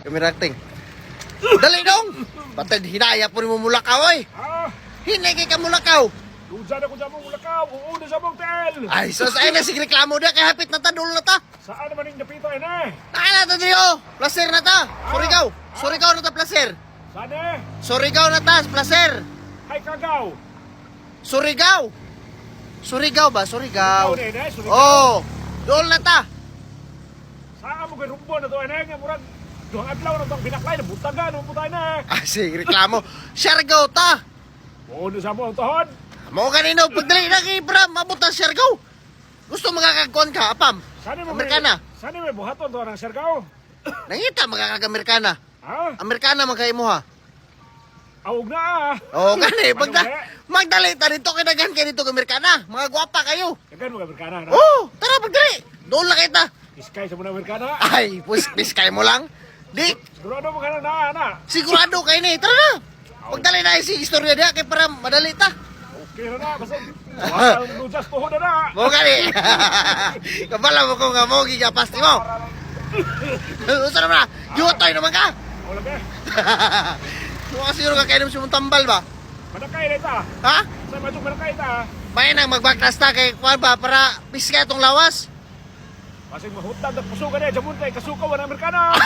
Camera acting. Dali dong. Batad hinaya po mo mulakaw oy. Hinay kay ka mulakaw. Tujan ako dyan mong mulakaw. Uuna sa mong tel. Ay, sus, ay na, sige reklamo na, kay hapit na ta, dulo na ta. Saan naman yung napito eh? Nakala ta dito, placer na ta. Surigao, Surigao na ta, placer. Saan eh? Surigao na ta, placer. Ay kagaw. Surigao. Surigao ba? Surigao. Surigao. Oh, doon na ta. Saan mo kay rumbo na to eh? Nga murag. Duhang adlaw na itong binaklay. Nabutagan. Nabutagan eh. Ah, sige reklamo. Siargao ta. Uuna sa mong tahon. Mo kanino, pagdali na kay Bram, mabutan Siargao. Gusto makakagkuhan ka, apam. Saan mo Amerikana. Saan mo buhaton to ng Siargao? Nangita, makakag-Amerikana. Ha? Amerikana magkay mo ha. Awog na Oo, gani. Manong Magdali ta dito, kinagan kayo dito Amerikana. Mga gwapa kayo. Kagan mo ka Amerikana na? Oo, tara, magdali. Doon lang kita. Iskay sa muna Amerikana? Ay, puspis kayo mo lang. Di, Sigurado mo ka na. sigurado kayo ni. Tara na. Magdali na si istorya diya, kaya para madali ta. Okay na. Basta, walang lujas tuhod na. Mo gani. Kabala mo ko nga mo, gigapasti mo. Usa na na. Yutoy naman ka. Wala ka. Mo kasi yun ka kayo naman sumong tambal ba? Manakay na ita. Ha? Sa madyung manakay ita. May nang magbaktas ta kay kuwan ba para piska itong lawas. Kasi mahutag at pusugan eh. Jamun kay kasukaw ng Amerikana.